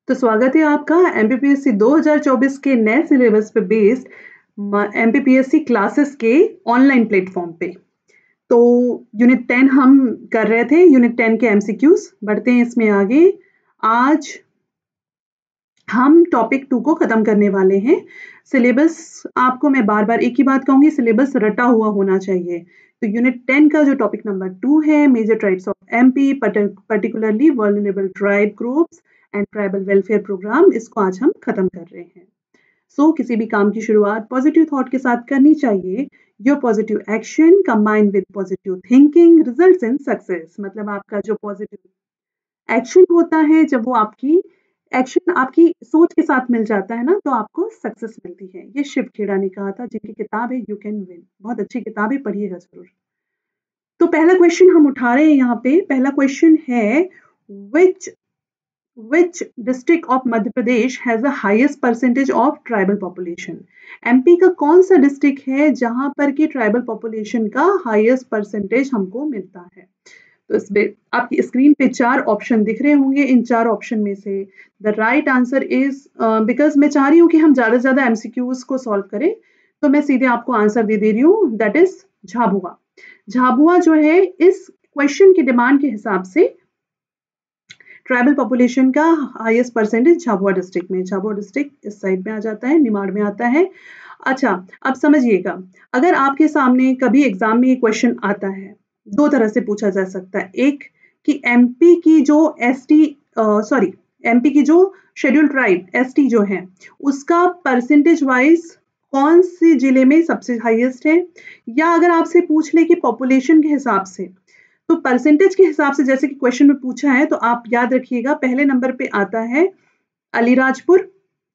तो स्वागत है आपका एमपीपीएससी 2024 के नए सिलेबस पे बेस्ड एमपीपीएससी क्लासेस के ऑनलाइन प्लेटफॉर्म पे। तो यूनिट 10 हम कर रहे थे, यूनिट 10 के एमसीक्यूज। बढ़ते हैं इसमें आगे। आज हम टॉपिक 2 को खत्म करने वाले हैं। सिलेबस आपको मैं बार बार एक ही बात कहूंगी, सिलेबस रटा हुआ होना चाहिए। तो यूनिट 10 का जो टॉपिक नंबर 2 है, major tribes of MP, particularly vulnerable tribe groups and tribal welfare program, इसको आज हम खत्म कर रहे हैं। किसी भी काम की शुरुआत पॉजिटिव थॉट के साथ करनी चाहिए। Your positive action combined with positive thinking results in success. मतलब आपका जो पॉजिटिव एक्शन होता है, जब वो आपकी एक्शन आपकी सोच के साथ मिल जाता है ना, तो आपको सक्सेस मिलती है। ये शिव खेड़ा ने कहा था, जिनकी किताब है यू कैन विन। बहुत अच्छी किताब है, पढ़िएगा जरूर। तो पहला क्वेश्चन हम उठा रहे हैं यहाँ पे। पहला क्वेश्चन है, which district of Madhya Pradesh has the highest percentage of tribal population? MP का कौन सा डिस्ट्रिक्ट है जहां पर कि ट्राइबल पॉपुलेशन का हाईएस्ट परसेंटेज हमको मिलता है? तो इसमें आपकी स्क्रीन पे 4 ऑप्शन दिख रहे होंगे। इन 4 ऑप्शन में से the right answer is, because मैं चाह रही हूँ कि हम ज्यादा से ज्यादा एमसीक्यूज को सॉल्व करें, तो मैं सीधे आपको आंसर दे रही हूँ, दैट इज झाबुआ। झाबुआ जो है, इस क्वेश्चन की डिमांड के हिसाब से ट्राइबल पॉपुलेशन का हाईएस्ट परसेंटेज झाबुआ डिस्ट्रिक्ट में। झाबुआ डिस्ट्रिक्ट इस साइड में आ जाता है, निमाड़ में आता है। अच्छा, अब समझिएगा, अगर आपके सामने कभी एग्जाम में ये क्वेश्चन आता है, 2 तरह से पूछा जा सकता है। एक कि एमपी की जो एमपी की जो शेड्यूल ट्राइब एसटी जो है, उसका परसेंटेज वाइज कौन से जिले में सबसे हाईएस्ट है, या अगर आपसे पूछ ले कि पॉपुलेशन के हिसाब से, तो परसेंटेज के हिसाब से जैसे कि क्वेश्चन में पूछा है, तो आप याद रखिएगा पहले नंबर पे आता है अलीराजपुर।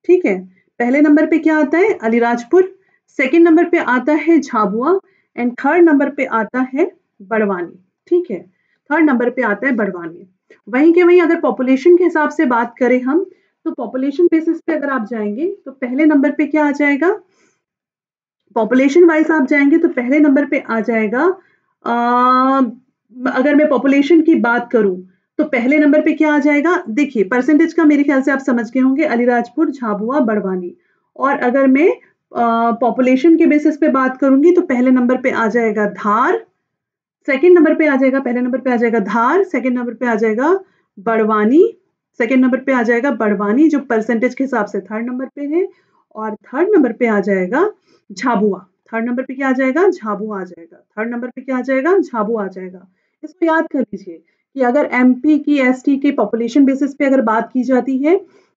ठीक है, पहले नंबर पे क्या आता है? अलीराजपुर। सेकंड नंबर पे आता है झाबुआ एंड थर्ड नंबर पे आता है बड़वानी। ठीक है, थर्ड नंबर पे आता है बड़वानी। वहीं के वहीं अगर पॉपुलेशन के हिसाब से बात करें हम, तो पॉपुलेशन बेसिस पे अगर आप जाएंगे तो पहले नंबर पे क्या आ जाएगा? पॉपुलेशन वाइज आप जाएंगे तो पहले नंबर पे आ जाएगा, अगर मैं पॉपुलेशन की बात करूं तो पहले नंबर पे क्या आ जाएगा? देखिए, परसेंटेज का मेरे ख्याल से आप समझ गए होंगे, अलीराजपुर, झाबुआ, बड़वानी। और अगर मैं पॉपुलेशन के बेसिस पे बात करूंगी तो पहले नंबर पे आ जाएगा धार, सेकंड नंबर पे आ जाएगा, पहले नंबर पे आ जाएगा धार, सेकंड नंबर पे आ जाएगा बड़वानी, सेकंड नंबर पे आ जाएगा बड़वानी जो परसेंटेज के हिसाब से थर्ड नंबर पे है, और थर्ड नंबर पे आ जाएगा झाबुआ। थर्ड नंबर पे क्या आ जाएगा? झाबुआ आ जाएगा। थर्ड नंबर पे क्या आ जाएगा? झाबुआ आ जाएगा। इसको याद कर लीजिए कि अगर एमपी की एसटी के पॉपुलेशन बेसिस पे अगर बात की जाती है,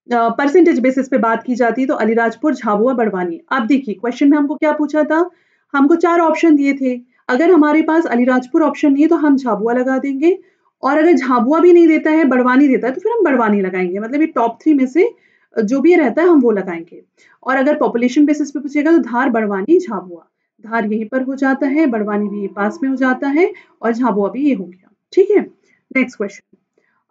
परसेंटेज बेसिस पे बात की जाती है, तो अलीराजपुर, झाबुआ, बड़वानी। अब देखिए, क्वेश्चन में हमको क्या पूछा था? हमको 4 ऑप्शन दिए थे। अगर हमारे पास अलीराजपुर ऑप्शन नहीं है तो हम झाबुआ लगा देंगे, और अगर झाबुआ भी नहीं देता है, बड़वानी देता है, तो फिर हम बड़वानी लगाएंगे। मतलब ये टॉप 3 में से जो भी रहता है हम वो लगाएंगे। और अगर पॉपुलेशन बेसिस पे पूछेगा तो धार, बड़वानी, झाबुआ। धार यहीं पर हो जाता है, बड़वानी भी पास में हो जाता है, और झाबुआ भी ये हो गया। ठीक है, नेक्स्ट क्वेश्चन।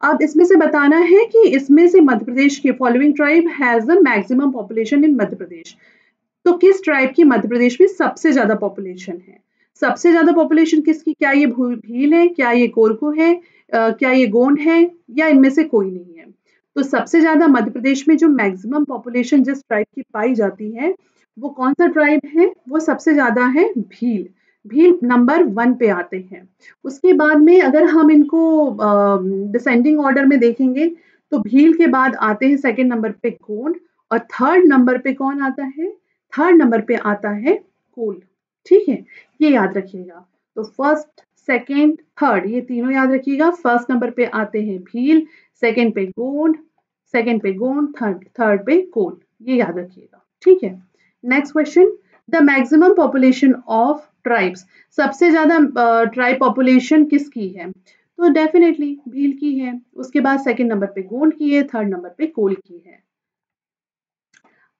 अब इसमें से बताना है कि इसमें से मध्य प्रदेश के following tribe has the maximum population in Madhya Pradesh. तो किस ट्राइब की मध्य प्रदेश में सबसे ज्यादा पॉपुलेशन है? सबसे ज्यादा पॉपुलेशन किसकी? क्या ये भील है, क्या ये कोरकू है, क्या ये गोंड है, या इनमें से कोई नहीं है? तो सबसे ज्यादा मध्य प्रदेश में जो मैक्सिमम पॉपुलेशन जिस ट्राइब की पाई जाती है, वो कौन सा ट्राइब है? वो सबसे ज्यादा है भील। भील नंबर 1 पे आते हैं। उसके बाद में अगर हम इनको डिसेंडिंग ऑर्डर में देखेंगे, तो भील के बाद आते हैं सेकंड नंबर पे गोंड, और थर्ड नंबर पे कौन आता है? थर्ड नंबर पे आता है कोल। ठीक है, ये याद रखिएगा। तो फर्स्ट, सेकंड, थर्ड, ये तीनों याद रखिएगा। फर्स्ट नंबर पे आते हैं भील, सेकंड पे गोंड, थर्ड पे कोल। ये याद रखिएगा। ठीक है, next question. The maximum population of tribes, सबसे ज्यादा ट्राइब पॉपुलेशन किसकी है? तो डेफिनेटली भील की है। उसके बाद सेकंड नंबर पे गोंड की है, थर्ड नंबर पे कोल की है।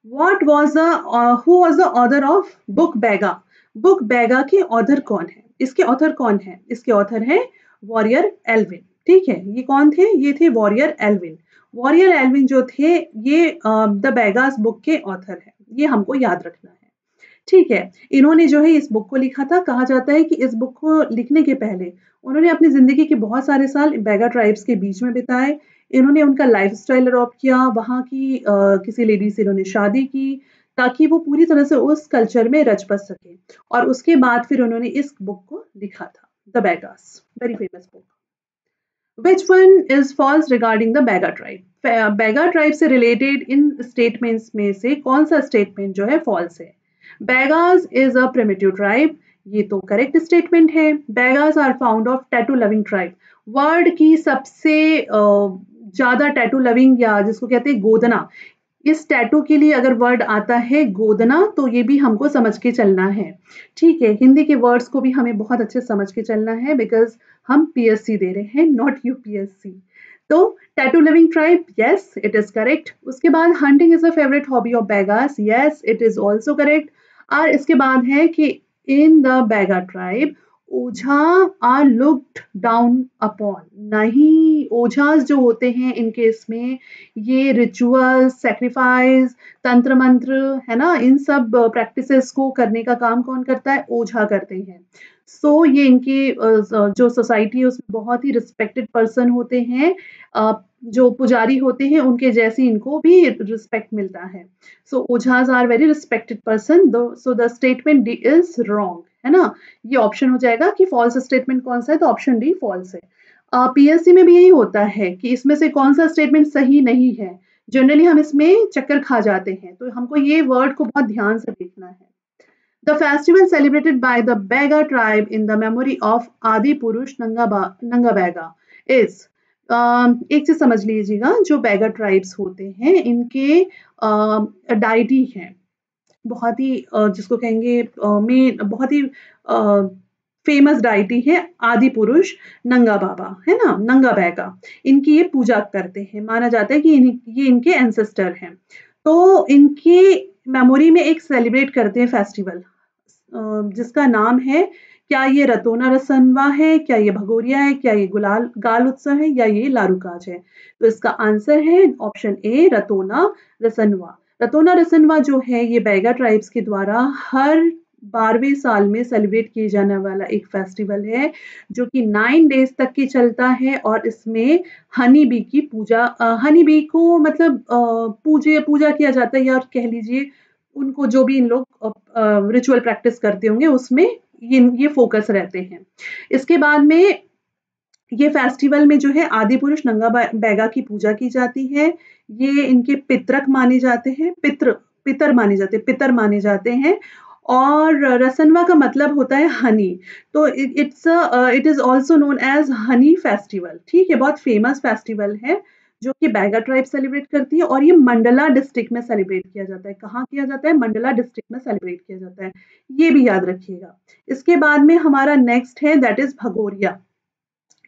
Who was the author of book Baiga? Book Baiga के ऑथर कौन है? इसके ऑथर कौन है? इसके ऑथर है वॉरियर एल्विन। ठीक है, ये कौन थे? ये थे वॉरियर एल्विन। वॉरियर एल्विन जो थे, ये द बैगास बुक के ऑथर है। ये हमको याद रखना है। ठीक है, इन्होंने जो है इस बुक को लिखा था। कहा जाता है कि इस बुक को लिखने के पहले उन्होंने अपनी जिंदगी के बहुत सारे साल बैगा ट्राइब्स के बीच में बिताए। इन्होंने उनका लाइफस्टाइल अडॉप्ट किया, वहाँ की किसी लेडी से इन्होंने शादी की ताकि वो पूरी तरह से उस कल्चर में रच बस सके और उसके बाद फिर उन्होंने इस बुक को लिखा था, the Baigas, very famous book. Which one is false regarding the Baga tribe? Baiga tribe से रिलेटेड इन स्टेटमेंट्स में से कौन सा स्टेटमेंट जो है फॉल्स है? Baigas is a primitive tribe, ये तो करेक्ट स्टेटमेंट है। Baigas are found of tattoo loving tribe, world की सबसे ज्यादा टैटू लविंग या जिसको कहते हैं गोदना, इस टैटू के लिए अगर वर्ड आता है गोदना तो ये भी हमको समझ के चलना है। ठीक है, हिंदी के वर्ड्स को भी हमें बहुत अच्छे समझ के चलना है बिकॉज हम पीएससी दे रहे हैं, नॉट यूपीएससी। तो tattoo living tribe, yes it is correct. उसके बाद hunting is a favourite hobby of Baigas, yes it is also correct. और इसके बाद है कि in the Baiga tribe Ojha are looked down upon, नहीं ओझाज जो होते हैं इनके इसमें ये रिचुअल सेक्रीफाइस तंत्र मंत्र है ना, इन सब प्रैक्टिसेस को करने का काम कौन करता है? ओझा करते हैं। सो ये इनकी जो सोसाइटी है उसमें बहुत ही रिस्पेक्टेड पर्सन होते हैं, जो पुजारी होते हैं उनके जैसी इनको भी रिस्पेक्ट मिलता है। So Ojhas are very respected person, so the statement D is wrong, है ना। ये ऑप्शन हो जाएगा कि फॉल्स स्टेटमेंट कौन सा है, तो ऑप्शन डी फॉल्स है। पीएससी में भी यही होता है कि इसमें से कौन सा स्टेटमेंट सही नहीं है, जनरली हम इसमें चक्कर खा जाते हैं, तो हमको ये वर्ड को बहुत ध्यान से देखना है। The festival celebrated by the Baiga tribe in the memory of आदि पुरुष नंगा बैगा इज, एक चीज समझ लीजिएगा, जो बैगा ट्राइब्स होते हैं इनके डाइटी हैं, बहुत ही जिसको कहेंगे में बहुत ही फेमस डाइटी है आदि पुरुष नंगा बाबा, है ना, नंगा बैगा, इनकी ये पूजा करते हैं, माना जाता है कि ये इनके एंसेस्टर हैं। तो इनके मेमोरी में एक सेलिब्रेट करते हैं फेस्टिवल जिसका नाम है, क्या ये रतोना रसनवा है, क्या ये भगोरिया है, क्या ये गुलाल गाल उत्सव है, या ये लारूकाज है? तो इसका आंसर है ऑप्शन ए रतोना रसनवा। रतोना रसनवा जो है ये बैगा ट्राइब्स के द्वारा हर 12वें साल में सेलिब्रेट किए जाने वाला एक फेस्टिवल है जो कि 9 डेज तक के चलता है और इसमें हनी बी की पूजा, हनी बी को मतलब पूजा किया जाता है, या कह लीजिए उनको जो भी इन लोग रिचुअल प्रैक्टिस करते होंगे उसमें ये फोकस रहते हैं। इसके बाद में ये फेस्टिवल में जो है आदि पुरुष नंगा बैगा की पूजा की जाती है, ये इनके पितरक माने जाते हैं, पितर माने जाते हैं। और रसनवा का मतलब होता है हनी, तो it is also known as honey festival. ठीक है, बहुत फेमस फेस्टिवल है जो कि बैगा ट्राइब सेलिब्रेट करती है और ये मंडला डिस्ट्रिक्ट में सेलिब्रेट किया जाता है। कहाँ किया जाता है? मंडला डिस्ट्रिक्ट में सेलिब्रेट किया जाता है, ये भी याद रखिएगा। इसके बाद में हमारा नेक्स्ट है दैट इज भगोरिया।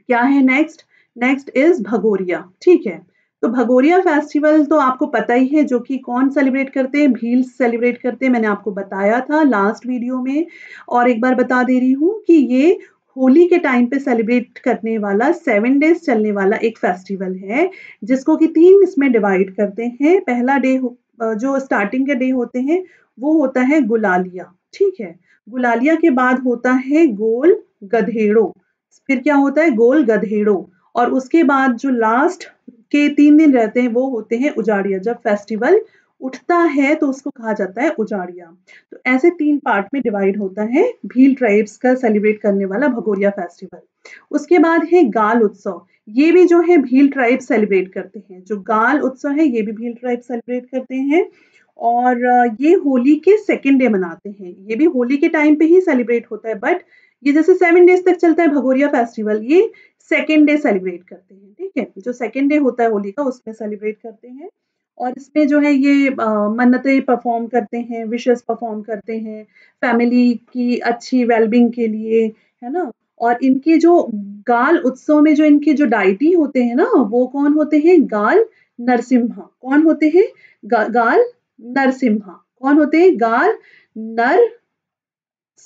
क्या है नेक्स्ट? Next is Bhagoria. ठीक है, तो भगोरिया फेस्टिवल तो आपको पता ही है, जो कि कौन सेलिब्रेट करते हैं? भील सेलिब्रेट करते हैं, मैंने आपको बताया था लास्ट वीडियो में, और एक बार बता दे रही हूँ कि ये होली के टाइम पे सेलिब्रेट करने वाला 7 डेज चलने वाला एक फेस्टिवल है जिसको कि 3 इसमें डिवाइड करते हैं। पहला डे जो स्टार्टिंग के डे होते हैं वो होता है गुलालिया। ठीक है, गुलालिया के बाद होता है गोल गधेड़ो, फिर क्या होता है? गोल गधेड़ो, और उसके बाद जो लास्ट के 3 दिन रहते हैं वो होते हैं उजाड़िया। जब फेस्टिवल उठता है तो उसको कहा जाता है उजाड़िया। तो ऐसे 3 पार्ट में डिवाइड होता है भील ट्राइब्स का सेलिब्रेट करने वाला भगोरिया फेस्टिवल। उसके बाद है गाल उत्सव, ये भी जो है भील ट्राइब सेलिब्रेट करते हैं। जो गाल उत्सव है ये भी भील ट्राइब सेलिब्रेट करते हैं और ये होली के सेकेंड डे मनाते हैं। ये भी होली के टाइम पे ही सेलिब्रेट होता है, बट ये जैसे 7 डेज तक चलता है भगोरिया फेस्टिवल, ये सेकेंड डे सेलिब्रेट करते हैं। ठीक है, जो सेकेंड डे होता है होली का उसमें सेलिब्रेट करते हैं और इसमें जो है ये मन्नतें परफॉर्म करते हैं, विशेस परफॉर्म करते हैं फैमिली की अच्छी वेलबींग के लिए, है ना। और इनके जो गाल उत्सव में जो इनके जो डाइटी होते हैं ना, वो कौन होते हैं? गाल नरसिम्हा। कौन होते हैं? गाल नरसिम्हा। कौन होते हैं? गाल नर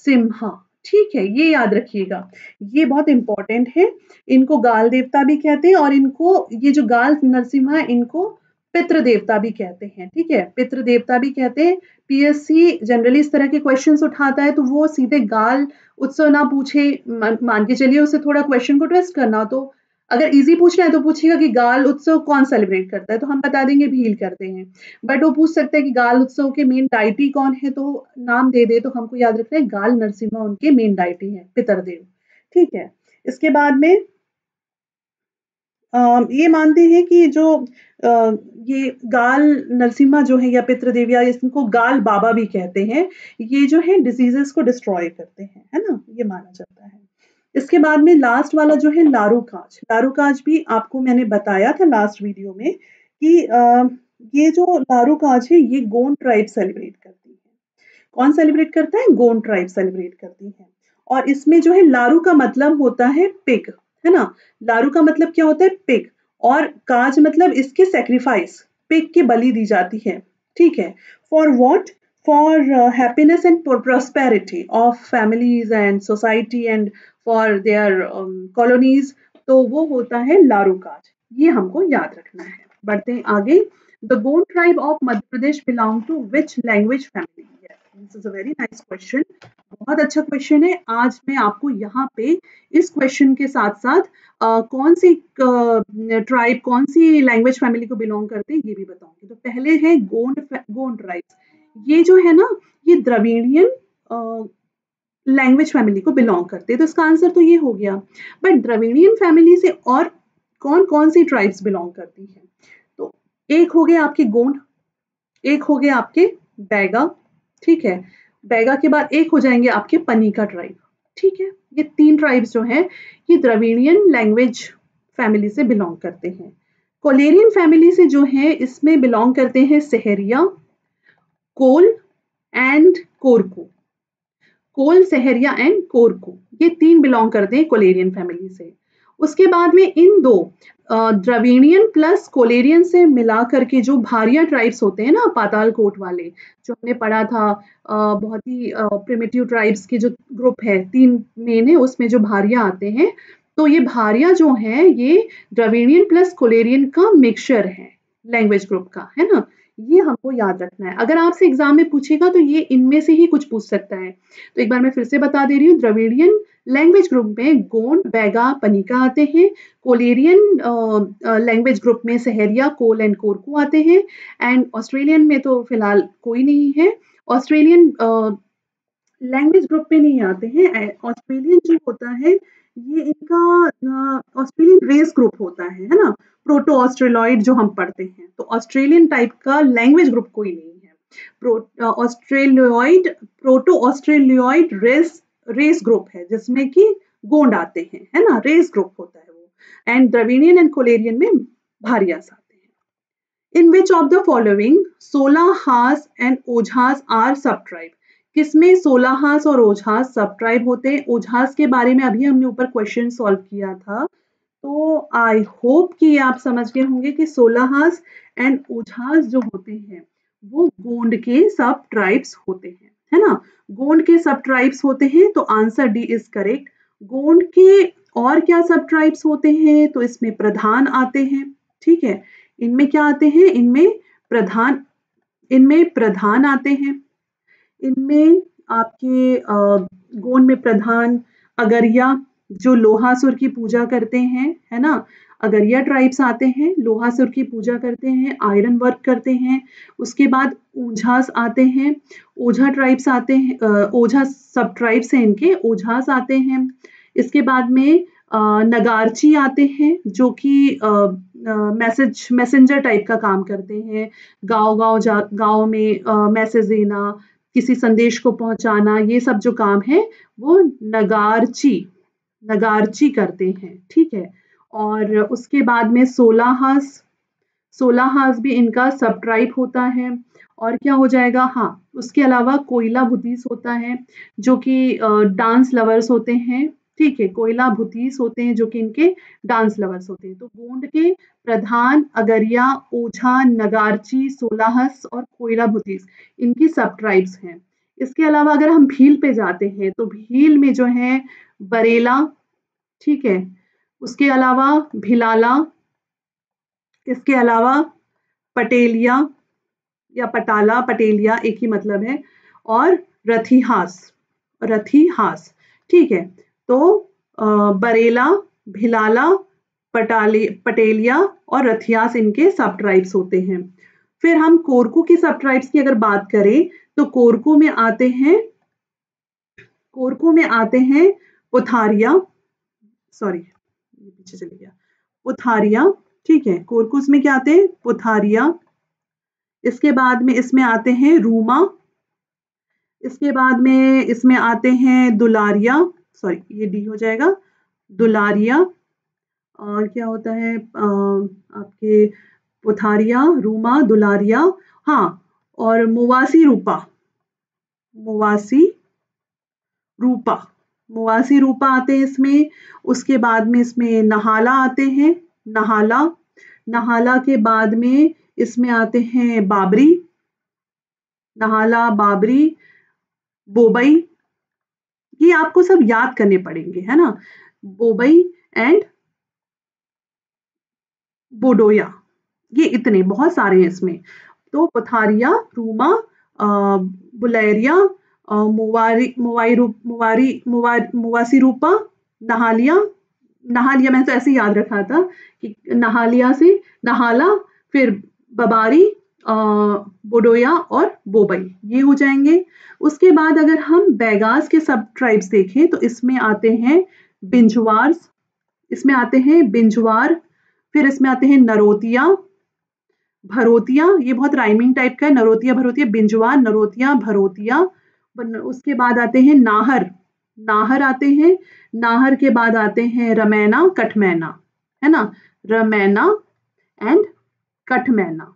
सिम्हा। ठीक है, ये याद रखिएगा, ये बहुत इंपॉर्टेंट है। इनको गाल देवता भी कहते हैं और इनको ये जो गाल नरसिम्हा इनको पितृ देवता भी कहते हैं। ठीक है, पितृ देवता भी कहते हैं। पीएससी जनरली इस तरह के क्वेश्चंस उठाता है तो वो सीधे गाल उत्सव ना पूछे, मान के चलिए उसे थोड़ा क्वेश्चन को ट्विस्ट करना, तो अगर इजी पूछना है तो पूछेगा कि गाल उत्सव कौन सेलिब्रेट करता है, तो हम बता देंगे भील करते हैं। बट वो पूछ सकता है कि गाल उत्सव के मेन डाइटी कौन है, तो नाम दे दे, तो हमको याद रखना है गाल नरसिम्हा उनके मेन डाइटी है, पितरदेव। ठीक है, इसके बाद में ये मानते हैं कि जो ये गाल नरसिम्हा जो है या पितृदेव या इसको गाल बाबा भी कहते हैं, ये जो है डिजीजेस को डिस्ट्रॉय करते हैं, है ना, ये माना जाता है। इसके बाद में लास्ट वाला जो है लारूकाज, लारूकाज भी आपको मैंने बताया था लास्ट वीडियो में कि ये जो लारूकाज है ये गोंड ट्राइब सेलिब्रेट करती है। कौन सेलिब्रेट करता है? गोंड ट्राइब सेलिब्रेट करती है। और इसमें जो है लारू का मतलब होता है पिग, है ना, लारू का मतलब क्या होता है? पिग। और काज मतलब इसके सेक्रीफाइस, पिग की बलि दी जाती है। ठीक है, for what? For happiness and prosperity of families and society and for their colonies, तो वो होता है लारू काज, ये हमको याद रखना है। बढ़ते हैं आगे। The Gond tribe of Madhya Pradesh belong to which language family? Yes, this is a very nice question. बहुत अच्छा क्वेश्चन है। आज मैं आपको यहाँ पे इस क्वेश्चन के साथ साथ कौन सी ट्राइब कौन सी लैंग्वेज फैमिली को बिलोंग करते हैं ये भी बताऊंगी। तो पहले है गोंड ट्राइब्स। ये जो है ना, ये द्रविड़ियन लैंग्वेज फैमिली को बिलोंग करते हैं, तो इसका आंसर तो ये हो गया। बट द्रविड़ियन फैमिली से और कौन कौन सी ट्राइब्स बिलोंग करती हैं? तो एक हो गए आपके गोंड, एक हो गए आपके बैगा, ठीक है, बैगा के बाद एक हो जाएंगे आपके पनीका ट्राइब। ठीक है, ये तीन ट्राइब्स जो हैं ये द्रविड़ियन लैंग्वेज फैमिली से बिलोंग करते हैं। कोलेरियन फैमिली से जो है इसमें बिलोंग करते हैं सहरिया, कोल एंड कोरकू। कोल, सहरिया एंड कोरकू, ये तीन बिलोंग करते हैं कोलेरियन फैमिली से। उसके बाद में इन दो द्रविड़ियन प्लस कोलेरियन से मिला करके जो भारिया ट्राइब्स होते हैं ना, पातालकोट वाले, जो हमने पढ़ा था, बहुत ही प्रिमिटिव ट्राइब्स के जो ग्रुप है, तीन मेन है, उसमें जो भारिया आते हैं, तो ये भारिया जो है ये द्रविड़ियन प्लस कोलेरियन का मिक्सचर है, लैंग्वेज ग्रुप का, है ना, ये हमको याद रखना है। अगर आपसे एग्जाम में पूछेगा तो ये इनमें से ही कुछ पूछ सकता है। तो एक बार मैं फिर से बता दे रही हूँ, द्रविड़ियन लैंग्वेज ग्रुप में गोंड, बैगा, पनीका आते हैं। कोलेरियन लैंग्वेज ग्रुप में सहरिया, कोल एंड कोरकू आते हैं। एंड ऑस्ट्रेलियन में तो फिलहाल कोई नहीं है। ऑस्ट्रेलियन लैंग्वेज ग्रुप में नहीं आते हैं। ऑस्ट्रेलियन जो होता है ये इनका ऑस्ट्रेलियन रेस ग्रुप होता है ना, प्रोटो ऑस्ट्रेलॉइड जो हम पढ़ते हैं, तो ऑस्ट्रेलियन टाइप का लैंग्वेज ग्रुप कोई नहीं है। ऑस्ट्रेलियोइड, प्रोटो ऑस्ट्रेलियोइड रेस ग्रुप है जिसमें कि गोंड आते हैं, है ना, रेस ग्रुप होता है वो। एंड द्रविड़ियन एंड कोलेरियन में भारियास आते हैं। In which of the following Solahas and Ojhas are sub tribe? किसमें सोलाहास और ओझास सब ट्राइब होते हैं? ओझास के बारे में अभी हमने ऊपर क्वेश्चन सॉल्व किया था, तो आई होप कि आप समझ गए होंगे कि सोलाहास एंड ओझास जो होते हैं वो गोंड के सब ट्राइब्स होते हैं, है ना, गोंड के सब ट्राइब्स होते हैं, तो answer D is correct. Gond के और क्या सब ट्राइब्स होते हैं? तो इसमें प्रधान आते हैं। ठीक है, इनमें क्या आते हैं? इनमें प्रधान आते हैं। इनमें आपके गोंड में प्रधान अगरिया, जो लोहासुर की पूजा करते हैं, है ना, अगरिया ट्राइब्स आते हैं, लोहासुर की पूजा करते हैं, आयरन वर्क करते हैं। उसके बाद ओझास आते हैं, ओझा ट्राइब्स आते हैं, ओझा सब ट्राइब्स हैं इनके, ओझास आते हैं। इसके बाद में नगारची आते हैं जो कि मैसेंजर टाइप का काम करते हैं, गांव में मैसेज देना, किसी संदेश को पहुंचाना, ये सब जो काम है वो नगारची करते हैं। ठीक है, और उसके बाद में सोलाहास भी इनका सब ट्राइब होता है। और क्या हो जाएगा? हाँ, उसके अलावा कोयला भूतीस होता है जो कि डांस लवर्स होते हैं। ठीक है, कोयला भूतीस होते हैं जो कि इनके डांस लवर्स होते हैं। तो गोंड के प्रधान, अगरिया, ओझा, नगारची, सोलाहस और कोयला भूतीस इनकी सब ट्राइब्स हैं। इसके अलावा अगर हम भील पे जाते हैं तो भील में जो है बरेला, ठीक है, उसके अलावा भिलाला, इसके अलावा पटेलिया या पटाला, पटेलिया एक ही मतलब है, और रथीहास। ठीक है, तो बरेला, भिलाला, पटेलिया और रथियास इनके सब ट्राइब्स होते हैं। फिर हम कोरकू की सब ट्राइब्स की अगर बात करें तो कोरकू में आते हैं पुथारिया, सॉरी पीछे चले गया, पुथारिया, ठीक है। कोरकुस में क्या आते हैं? पुथारिया। इसके बाद में इसमें आते हैं रूमा। इसके बाद में इसमें आते हैं दुलारिया, सॉरी ये डी हो जाएगा, दुलारिया। और क्या होता है आपके पुथारिया, रूमा, दुलारिया, हाँ, और मुवासी रूपा, मुवासी रूपा, मुवासी रूपा आते हैं इसमें। उसके बाद में इसमें नहाला आते हैं, नहाला। नहाला के बाद में इसमें आते हैं बाबरी, नहाला, बाबरी, बोबई। ये आपको सब याद करने पड़ेंगे, है ना? बोबई एंड बोडोया, ये इतने बहुत सारे हैं इसमें। तो पथारिया, रूमा, बुलेरिया, मुवासी रूपा, नहालिया। नहालिया मैंने तो ऐसे याद रखा था कि नहालिया से नहाला, फिर बबारी, बोडोया और बोबई, ये हो जाएंगे। उसके बाद अगर हम बैगास के सब ट्राइब्स देखें तो इसमें आते हैं बिंजवार, इसमें आते हैं बिंजवार, फिर इसमें आते हैं नरोतिया, भरोतिया, ये बहुत राइमिंग टाइप का है, नरोतिया भरोतिया, बिंजवार, नरोतिया, भरोतिया। उसके बाद आते हैं नाहर, नाहर आते हैं। नाहर के बाद आते हैं रमैना, कठमैना, है ना? रमैना एंड कठमैना,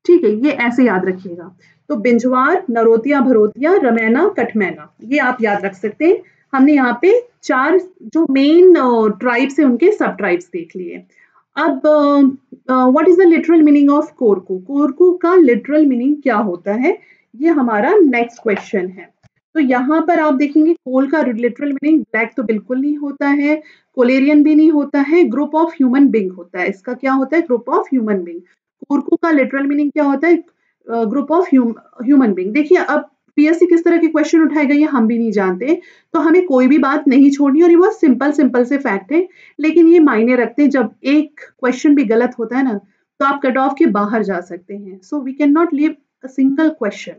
ठीक है, ये ऐसे याद रखिएगा। तो बिंजवार, नरोतिया, भरोतिया, रमैना, कठमैना, ये आप याद रख सकते हैं। हमने यहाँ पे 4 जो मेन ट्राइब्स है उनके सब ट्राइब्स देख लिए। अब what is the literal meaning of Korku? Korku का लिटरल मीनिंग क्या होता है, ये हमारा नेक्स्ट क्वेश्चन है। तो यहाँ पर आप देखेंगे कोल का लिटरल मीनिंग ब्लैक तो बिल्कुल नहीं होता है, कोलेरियन भी नहीं होता है, ग्रुप ऑफ ह्यूमन बीइंग होता है। इसका क्या होता है? Group of human being. Korku का लिटरल मीनिंग क्या होता है? Group of human being. देखिए अब पीएससी किस तरह के क्वेश्चन उठाएगा ये हम भी नहीं जानते, तो हमें कोई भी बात नहीं छोड़नी, और ये बहुत सिंपल सिंपल से फैक्ट है, लेकिन ये मायने रखते हैं। जब एक क्वेश्चन भी गलत होता है ना, तो आप कट ऑफ के बाहर जा सकते हैं। So we can not leave a single question.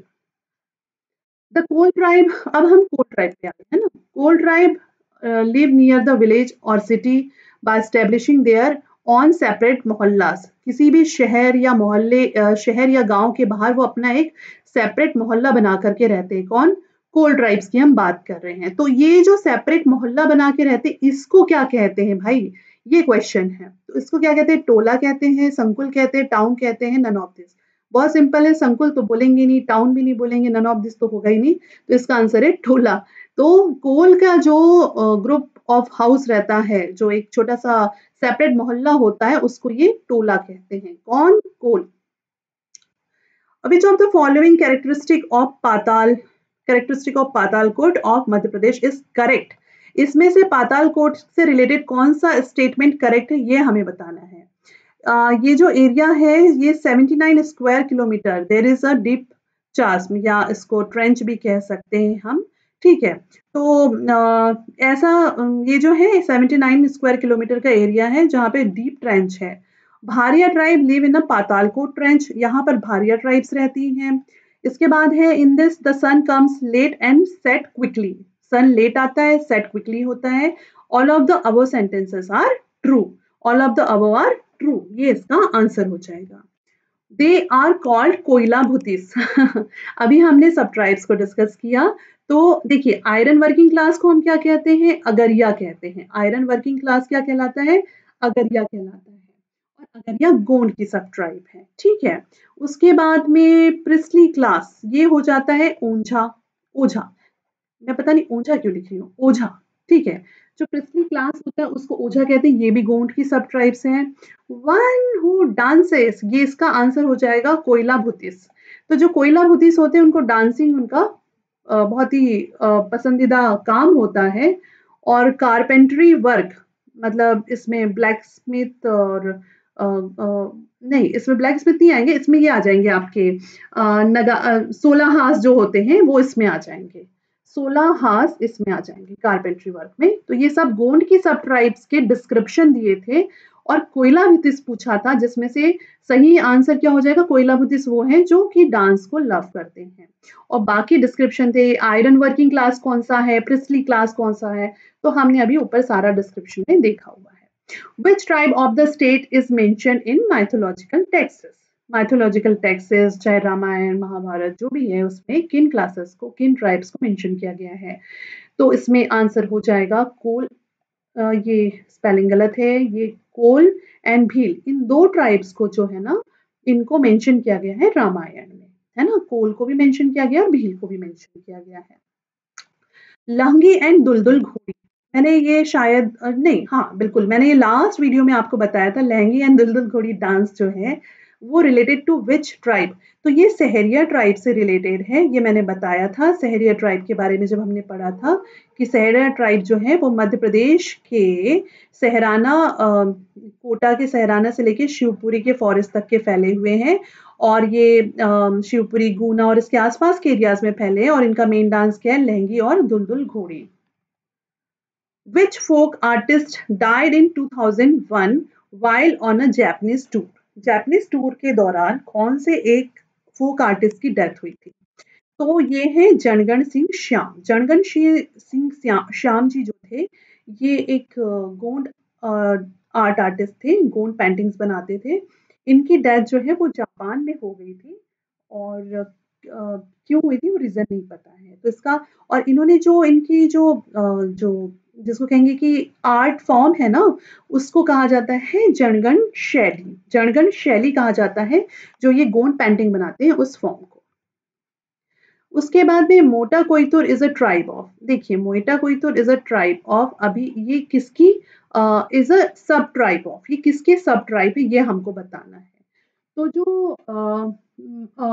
The Kol tribe, अब हम कोल ट्राइब पे आते हैं ना। Kol tribe live near the village और city by establishing their on separate mohallas. किसी भी शहर या मोहल्ले, शहर या गांव के बाहर वो अपना एक सेपरेट मोहल्ला बना करके रहते हैं। कौन? कोल ट्राइब्स की हम बात कर रहे हैं। तो ये जो सेपरेट मोहल्ला बना के रहते हैं, इसको क्या कहते हैं भाई? ये क्वेश्चन है। तो इसको क्या कहते हैं? टोला कहते हैं, संकुल कहते हैं, टाउन कहते हैं, नन ऑफ दिस। बहुत सिंपल है, संकुल तो बोलेंगे नहीं, टाउन भी नहीं बोलेंगे, नन ऑफ दिस तो होगा ही नहीं, तो इसका आंसर है टोला। तो कोल का जो ग्रुप ऑफ हाउस रहता है, जो एक छोटा सा सेपरेट मोहल्ला होता है, उसको ये टोला कहते हैं। कौन? कोल। Which of the following characteristic of Patalkot of Madhya Pradesh is correct? इसमें से पातालकोट से रिलेटेड कौन सा स्टेटमेंट करेक्ट है, ये हमें बताना है। ये जो एरिया है ये 79 square kilometre, there is a deep chasm, या इसको ट्रेंच भी कह सकते हैं हम, ठीक है। तो ऐसा ये जो है 79 स्क्वायर किलोमीटर का एरिया है जहाँ पे डीप ट्रेंच है। Bharia tribe live in the Patalkot trench, यहाँ पर भारिया ट्राइब्स रहती हैं। इसके बाद है in this the sun comes late and set quickly, sun late आता है, सेट क्विकली होता है। All of the above sentences are true, all of the above are true, ये इसका आंसर हो जाएगा। दे आर कॉल्ड कोयला भूतिस अभी हमने सब ट्राइब्स को डिस्कस किया। तो देखिए आयरन वर्किंग क्लास को हम क्या कहते हैं? अगरिया कहते हैं। आयरन वर्किंग क्लास क्या कहलाता है? अगरिया कहलाता है। और अगरिया गोंड की सब ट्राइब है, ठीक है। उसके बाद में प्रिस्ली क्लास ये हो जाता है ओंझा, ओझा, मैं पता नहीं ओझा क्यों लिख रही हूँ, ओझा, ठीक है। जो प्रिस्ली क्लास होता है उसको ओझा कहते हैं, ये भी गोंड की सब ट्राइब्स हैं। वन हु डांसेस, ये इसका आंसर हो जाएगा कोयला भूतिस। तो जो कोयला भूतिस होते हैं उनको डांसिंग उनका बहुत ही पसंदीदा काम होता है। और कारपेंट्री वर्क, मतलब इसमें ब्लैक स्मिथ और नहीं, इसमें ब्लैक स्मिथ नहीं आएंगे, इसमें ये आ जाएंगे आपके सोलह हाथ जो होते हैं वो इसमें आ जाएंगे। 16 हास इसमें आ जाएंगे कारपेंट्री वर्क में। तो ये सब गोंड की सब ट्राइब्स के डिस्क्रिप्शन दिए थे और कोयलाभितिस पूछा था, जिसमें से सही आंसर क्या हो जाएगा, कोयलाभितिस वो हैं जो कि डांस को लव करते हैं। और बाकी डिस्क्रिप्शन थे, आयरन वर्किंग क्लास कौन सा है, प्रिस्ली क्लास कौन सा है, तो हमने अभी ऊपर सारा डिस्क्रिप्शन में देखा हुआ है। Which tribe of the state is mentioned in mythological texts? Mythological Texas चाहे रामायण महाभारत जो भी है उसमें किन क्लासेस को, किन ट्राइब्स को मेंशन किया गया है। तो इसमें आंसर हो जाएगा कोल, ये स्पेलिंग गलत है, ये कोल एंड भील, इन दो ट्राइब्स को जो है ना इनको मेंशन किया गया है रामायण में, है ना। कोल को भी मेंशन किया गया और भील को भी मेंशन किया गया है। लहंगी एंड दुलदुल घोड़ी, मैंने ये शायद नहीं, हाँ बिल्कुल, मैंने ये लास्ट वीडियो में आपको बताया था। लहंगी एंड दुलदुल घोड़ी डांस जो है वो रिलेटेड टू विच ट्राइब, तो ये सहरिया ट्राइब से रिलेटेड है, ये मैंने बताया था सहरिया ट्राइब के बारे में जब हमने पढ़ा था कि सहरिया ट्राइब जो है वो मध्य प्रदेश के सहराना, कोटा के सहराना से लेके शिवपुरी के फॉरेस्ट तक के फैले हुए हैं। और ये शिवपुरी, गुना और इसके आसपास के एरियाज में फैले हैं और इनका मेन डांस क्या है, लहंगी और दुलदुल घोड़ी। Which folk artist died in 2001 while on a Japanese tour? Japanese tour के दौरान कौन से एक फोक आर्टिस्ट की डेथ हुई थी? तो ये है जनगण सिंह श्याम। जनगण सिंह श्याम जी जो थे, ये एक गोंड आर्ट आर्टिस्ट थे, गोंड पेंटिंग्स बनाते थे। इनकी डेथ जो है वो जापान में हो गई थी और क्यों हुई थी वो रीजन नहीं पता है। तो इसका, और इन्होंने जो इनकी जो जिसको कहेंगे कि आर्ट फॉर्म है ना, उसको कहा जाता है जनगण शैली। जनगण शैली कहा जाता है जो ये गोंड पेंटिंग बनाते हैं उस फॉर्म को। उसके बाद में मोटा कोइतुर इज अ ट्राइब ऑफ, देखिए मोटा कोइतुर इज अ ट्राइब ऑफ, अभी ये किसकी इज अ सब ट्राइब ऑफ, ये किसके सब ट्राइब है ये हमको बताना है। तो जो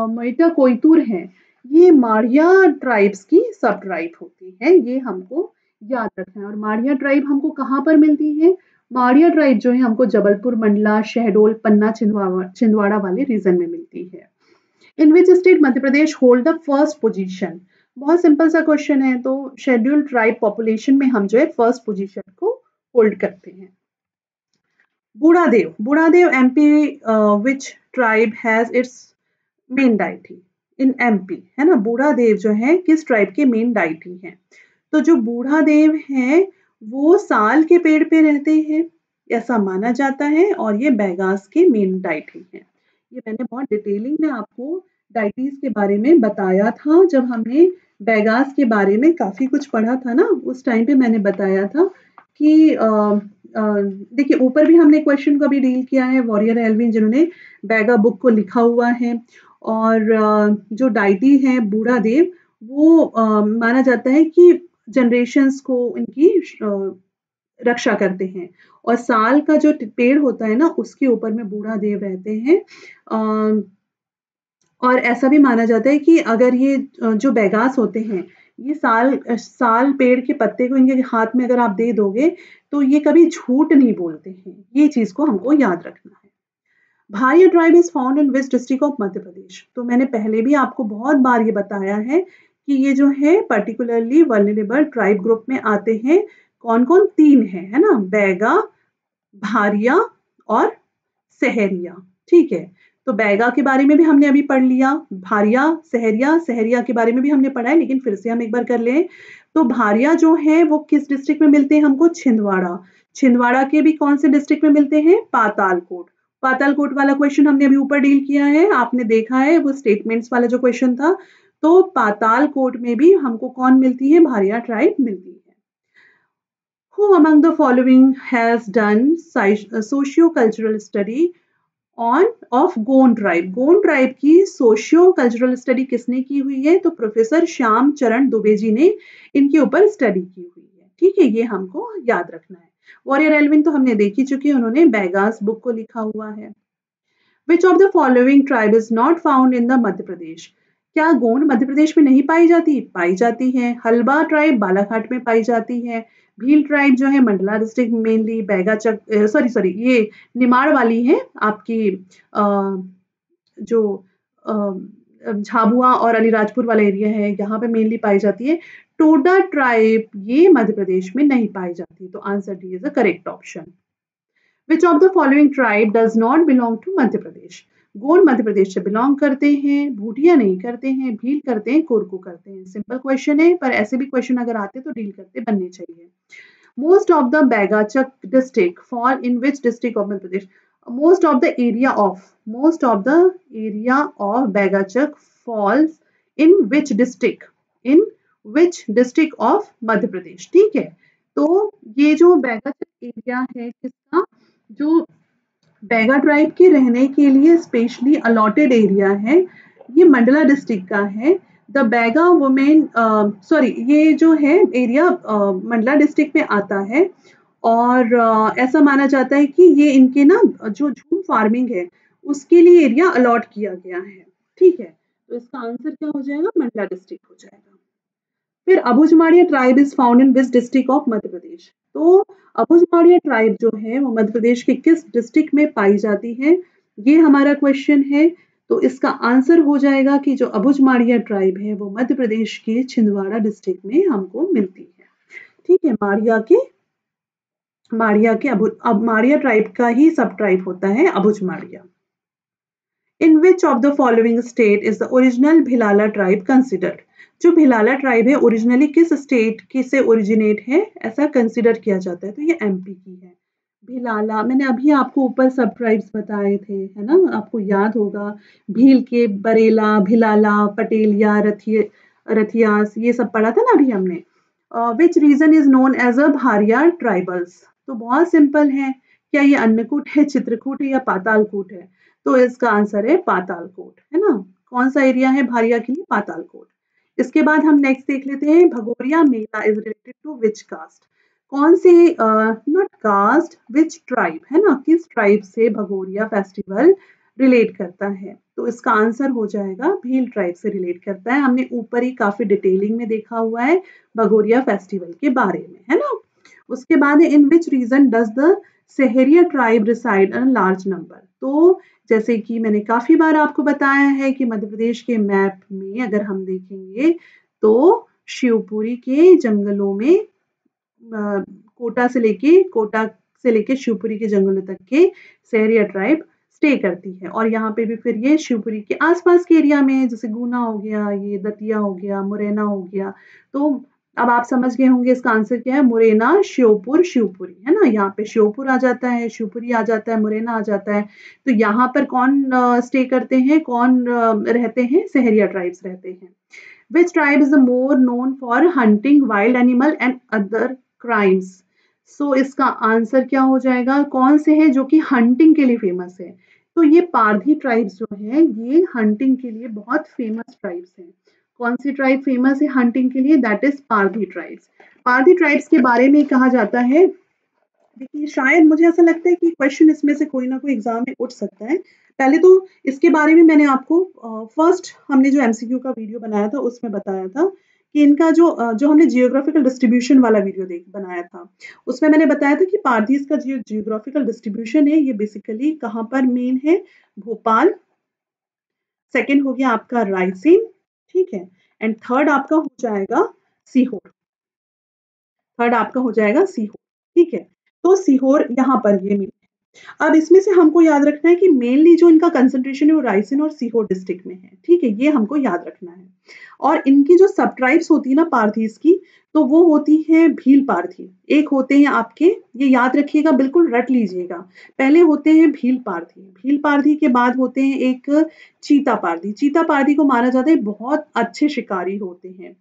मोटा कोइतुर है ये मारिया ट्राइब्स की सब ट्राइब होती है, ये हमको याद रखना है। और मारिया ट्राइब हमको कहाँ पर मिलती है, मारिया ट्राइब जो है हमको जबलपुर, मंडला, शहडोल, पन्ना, छिंदवाड़ा वाले रीजन में मिलती है। In which state Madhya Pradesh hold the first position, बहुत सिंपल सा क्वेश्चन है। तो शेड्यूल्ड ट्राइब पॉपुलेशन में हम जो है फर्स्ट पोजीशन को होल्ड करते हैं। Budhadev MP, which tribe has its main deity in MP, है ना। बूढ़ादेव जो है किस ट्राइब के मेन डाइटी है? तो जो बूढ़ादेव है वो साल के पेड़ पे रहते हैं ऐसा माना जाता है और ये बैगास के मेन डाइटी है। ये मैंने बहुत डिटेलिंग में आपको डाइटीज के बारे में बताया था जब हमने बैगास के बारे में काफी कुछ पढ़ा था ना, उस टाइम पे मैंने बताया था कि देखिए ऊपर भी हमने क्वेश्चन को भी डील किया है, वॉरियर एल्विन जिन्होंने बैगा बुक को लिखा हुआ है। और जो डाइटी है बूढ़ा देव वो माना जाता है कि जनरेशन्स को इनकी रक्षा करते हैं। और साल का जो पेड़ होता है ना उसके ऊपर में बूढ़ा देव रहते हैं। और ऐसा भी माना जाता है कि अगर ये जो बैगास होते हैं ये साल पेड़ के पत्ते को इनके हाथ में अगर आप दे दोगे तो ये कभी झूठ नहीं बोलते हैं, ये चीज को हमको याद रखना है। Bharia tribe is found in west district of Madhya Pradesh, तो मैंने पहले भी आपको बहुत बार ये बताया है कि ये जो है पर्टिकुलरली वल्नरेबल ट्राइब ग्रुप में आते हैं। कौन कौन? तीन है ना, बैगा, भारिया और सहरिया। ठीक है, तो बैगा के बारे में भी हमने अभी पढ़ लिया, भारिया, सहरिया, सहरिया के बारे में भी हमने पढ़ा है लेकिन फिर से हम एक बार कर लें। तो भारिया जो है वो किस डिस्ट्रिक्ट में मिलते हैं हमको? छिंदवाड़ा। छिंदवाड़ा के भी कौन से डिस्ट्रिक्ट में मिलते हैं? पातालकोट। पातालकोट वाला क्वेश्चन हमने अभी ऊपर डील किया है, आपने देखा है वो स्टेटमेंट्स वाला जो क्वेश्चन था। तो पातालकोट में भी हमको कौन मिलती है? भारिया ट्राइब मिलती है। Who among the following has done socio-cultural study on off Gond tribe? Gond tribe की सोशियो कल्चरल स्टडी किसने की हुई है? तो प्रोफेसर श्याम चरण दुबे जी ने इनके ऊपर स्टडी की हुई है। ठीक है, ये हमको याद रखना है। वॉरियर एल्विन तो हमने देख ही चुके हैं, उन्होंने बैगास बुक को लिखा हुआ है। Which of the following tribe is not found in the Madhya Pradesh? क्या गोंड मध्य प्रदेश में नहीं पाई जाती? पाई जाती है। हल्बा ट्राइब बालाघाट में पाई जाती है। भील ट्राइब जो है Mandla district mainly, Baiga sorry ये निमाड़ वाली है आपकी जो झाबुआ और अलीराजपुर वाला एरिया है यहाँ पे मेनली पाई जाती है। टोडा ट्राइब ये मध्य प्रदेश में नहीं पाई जाती, तो answer D is the correct option. Which of the following tribe does not belong to Madhya Pradesh? Gond Madhya Pradesh से बिलोंग करते हैं, भूटिया नहीं करते हैं, भील करते हैं, कोरकू करते हैं। सिंपल क्वेश्चन है, पर ऐसे भी क्वेश्चन अगर आते तो डील करते बनने चाहिए। Most of the Bagachak district fall in which district of Madhya Pradesh? Most of the area of Bagachak falls in which district? In which district of Madhya Pradesh? ठीक है, तो ये जो बैगाचक एरिया है किसका, जो बैगा ट्राइब के रहने के लिए स्पेशली अलॉटेड एरिया है, ये मंडला डिस्ट्रिक्ट का है। द बैगा वुमेन सॉरी ये जो है एरिया मंडला डिस्ट्रिक्ट में आता है, और ऐसा माना जाता है कि ये इनके ना जो झूम फार्मिंग है उसके लिए एरिया अलॉट किया गया है। ठीक है, तो इसका आंसर क्या हो जाएगा, मंडला डिस्ट्रिक्ट हो जाएगा। फिर Abujhmadiya tribe is found in which district of Madhya Pradesh? तो अबुझमाड़िया ट्राइब जो है वो मध्य प्रदेश के किस डिस्ट्रिक्ट में पाई जाती है, ये हमारा क्वेश्चन है। तो इसका आंसर हो जाएगा कि जो अबुझमाड़िया ट्राइब है वो मध्य प्रदेश के छिंदवाड़ा डिस्ट्रिक्ट में हमको मिलती है। ठीक है, माड़िया ट्राइब का ही सब ट्राइब होता है Abujhmadiya. In which of the following state is the original Bhilala tribe considered? जो भिलाला ट्राइब है ओरिजिनली किस स्टेट की से ओरिजिनेट है ऐसा कंसिडर किया जाता है? तो ये एमपी की है। भिलाला मैंने अभी आपको ऊपर सब ट्राइब्स बताए थे, है ना, आपको याद होगा। भील के बरेला, भिलाला, पटेलिया, रथियास, ये सब पढ़ा था ना अभी हमने। Which region is known as a Bharia tribals? तो बहुत सिंपल है, क्या ये अन्नकूट है, चित्रकूट है या पातालकूट है? तो इसका आंसर है पातालकोट, है ना। कौन सा एरिया है भारिया के लिए? पातालकोट। इसके बाद हम नेक्स्ट देख लेते हैं, Bhagoria mela is related to which caste? कौन से नॉट कास्ट, विच ट्राइब, है ना, किस ट्राइब से भगोरिया फेस्टिवल रिलेट करता है? तो इसका आंसर हो जाएगा भील ट्राइब से रिलेट करता है। हमने ऊपर ही काफी डिटेलिंग में देखा हुआ है भगोरिया फेस्टिवल के बारे में, है ना। उसके बाद in which region does the Sahariya tribe reside in large number? तो जैसे कि मैंने काफी बार आपको बताया है कि मध्य प्रदेश के मैप में अगर हम देखेंगे तो शिवपुरी के जंगलों में कोटा से लेके शिवपुरी के जंगलों तक के सेहरिया ट्राइब स्टे करती है। और यहाँ पे भी फिर ये शिवपुरी के आसपास के एरिया में, जैसे गुना हो गया, ये दतिया हो गया, मुरैना हो गया। तो अब आप समझ गए होंगे इसका आंसर क्या है, मुरैना, श्योपुर, शिवपुरी, है ना। यहाँ पे श्योपुर आ जाता है, शिवपुरी आ जाता है, मुरैना आ जाता है। तो यहाँ पर कौन स्टे करते हैं, कौन रहते हैं? सेहरिया ट्राइब्स रहते हैं। Which tribe is the more known for hunting wild animal and other crimes? So इसका आंसर क्या हो जाएगा, कौन से है जो कि हंटिंग के लिए फेमस है? तो ये पारधी ट्राइब्स जो है ये हंटिंग के लिए बहुत फेमस ट्राइब्स हैं। कौन सी ट्राइब फेमस है हंटिंग के लिए? That is Pardhi tribes. Pardhi tribes के बारे में कहा जाता है, देखिए शायद मुझे ऐसा लगता है कि क्वेश्चन इसमें से कोई ना कोई एग्जाम में उठ सकता है। पहले तो इसके बारे में मैंने आपको फर्स्ट हमने जो एमसीक्यू का वीडियो बनाया था उसमें बताया था कि इनका जो हमने जियोग्राफिकल डिस्ट्रीब्यूशन वाला वीडियो बनाया था, उसमें मैंने बताया था कि पारधीज का जो जियोग्राफिकल डिस्ट्रीब्यूशन है ये बेसिकली कहाँ पर मेन है? भोपाल, सेकेंड हो गया आपका रायसेन, ठीक है, एंड थर्ड आपका हो जाएगा सीहोर। ठीक है। तो सीहोर यहाँ पर ये मिल। अब इसमें से हमको याद रखना है कि मेनली जो इनका कंसंट्रेशन है वो रायसेन और सीहोर डिस्ट्रिक्ट में है, ठीक है, ये हमको याद रखना है। और इनकी जो सब ट्राइब्स होती है ना पारधीज की, तो वो होती है भील पारधी। एक होते हैं आपके, ये याद रखिएगा, बिल्कुल रट लीजिएगा, पहले होते हैं भील पारधी, भील पारधी के बाद होते हैं एक चीता पारधी। चीता पारधी को माना जाता है बहुत अच्छे शिकारी होते हैं,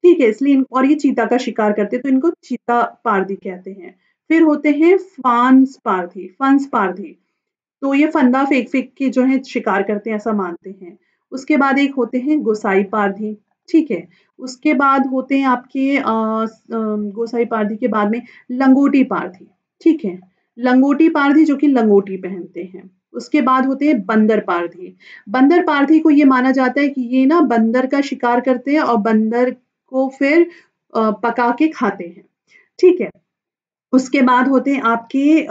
ठीक है, इसलिए और ये चीता का शिकार करते हैं तो इनको चीता पारधी कहते हैं। फिर होते हैं फंस पारधी, तो ये फंदा फेंक फेंक के जो है शिकार करते हैं ऐसा मानते हैं। उसके बाद एक होते हैं गोसाई पारधी, ठीक है। उसके बाद होते हैं आपके गोसाई पारधी के बाद में लंगोटी पारधी, ठीक है, लंगोटी पारधी जो कि लंगोटी पहनते हैं। उसके बाद होते हैं बंदर पारधी। बंदर पारधी को ये माना जाता है कि ये ना बंदर का शिकार करते हैं और बंदर को फिर पका के खाते हैं, ठीक है। उसके बाद होते हैं आपके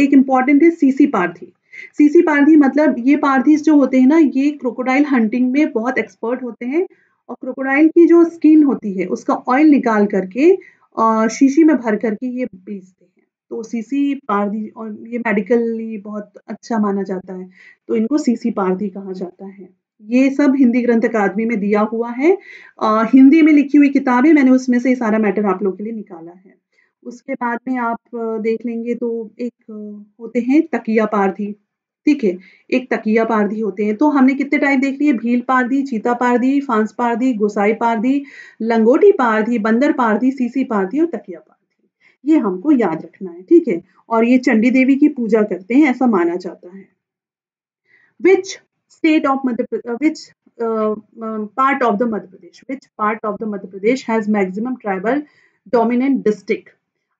एक इम्पॉर्टेंट है सीसी पारधी। सीसी पारधी मतलब ये पारधीज जो होते हैं ना ये क्रोकोडाइल हंटिंग में बहुत एक्सपर्ट होते हैं और क्रोकोडाइल की जो स्किन होती है उसका ऑयल निकाल करके शीशी में भर करके ये बेचते हैं। तो सीसी पारधी, और ये मेडिकली बहुत अच्छा माना जाता है, तो इनको सीसी पारधी कहा जाता है। ये सब हिंदी ग्रंथ अकादमी में दिया हुआ है। हिंदी में लिखी हुई किताब है, मैंने उसमें से ये सारा मैटर आप लोग के लिए निकाला है। उसके बाद में आप देख लेंगे तो एक होते हैं तकिया पारधी, ठीक है? एक तकिया पारधी होते हैं। तो हमने कितने टाइप देख लिए? भील पारधी, चीता पारधी, फांस पारधी, गोसाई पारधी, लंगोटी पारधी, बंदर पारधी, सीसी पारधी और तकिया पारधी। ये हमको याद रखना है, ठीक है? और ये चंडी देवी की पूजा करते हैं, ऐसा माना जाता है। Which state of which part of the Madhya Pradesh? Which part of the Madhya Pradesh has maximum tribal dominant district?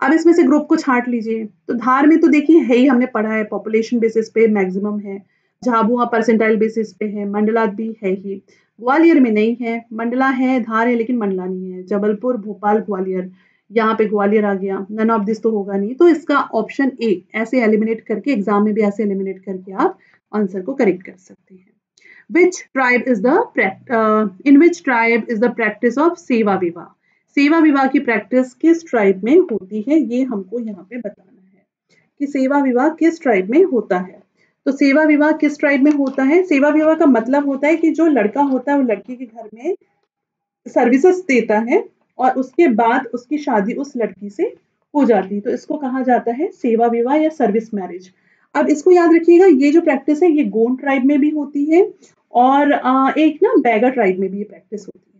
अब इसमें से ग्रुप को छांट लीजिए। तो धार में तो देखिए है ही, हमने पढ़ा है पॉपुलेशन बेसिस पे मैक्सिमम है। झाबुआ परसेंटाइल बेसिस पे है। मंडला भी है ही। ग्वालियर में नहीं है। मंडला है, धार है, लेकिन मंडला नहीं है। जबलपुर, भोपाल, ग्वालियर, यहाँ पे ग्वालियर आ गया। नन ऑफ दिस तो होगा नहीं, तो इसका ऑप्शन ए ऐसे एलिमिनेट करके, एग्जाम में भी ऐसे एलिमिनेट करके आप आंसर को करेक्ट कर सकते हैं। Which tribe is the in which tribe is the practice of सेवा विवाह? सेवा विवाह की प्रैक्टिस किस ट्राइब में होती है, ये हमको यहाँ पे बताना है कि सेवा विवाह किस ट्राइब में होता है। तो सेवा विवाह किस ट्राइब में होता है? सेवा विवाह का मतलब होता है कि जो लड़का होता है वो लड़की के घर में सर्विसेज देता है और उसके बाद उसकी शादी उस लड़की से हो जाती है, तो इसको कहा जाता है सेवा विवाह या सर्विस मैरिज। अब इसको याद रखिएगा, ये जो प्रैक्टिस है ये गोंड ट्राइब में भी होती है और एक ना बैगा ट्राइब में भी ये प्रैक्टिस होती है।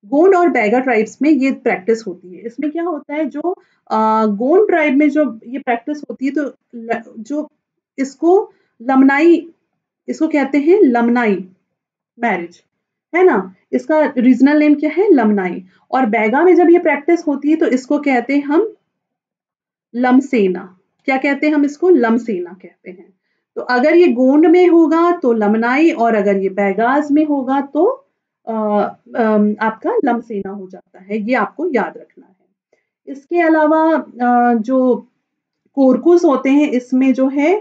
गोंड और बैगा ट्राइब्स में ये प्रैक्टिस होती है। इसमें क्या होता है, जो गोंड ट्राइब में जो ये प्रैक्टिस होती है, तो जो इसको लमनाई, इसको कहते हैं लमनाई मैरिज, है ना? इसका रीजनल नेम क्या है? लमनाई। और बैगा में जब ये प्रैक्टिस होती है तो इसको कहते हैं हम लमसेना। क्या कहते हैं हम इसको? लमसेना कहते हैं। तो अगर ये गोंड में होगा तो लमनाई, और अगर ये बैगाज में होगा तो आपका लमसेना हो जाता है। ये आपको याद रखना है। इसके अलावा जो कोरकुस होते हैं, इसमें जो है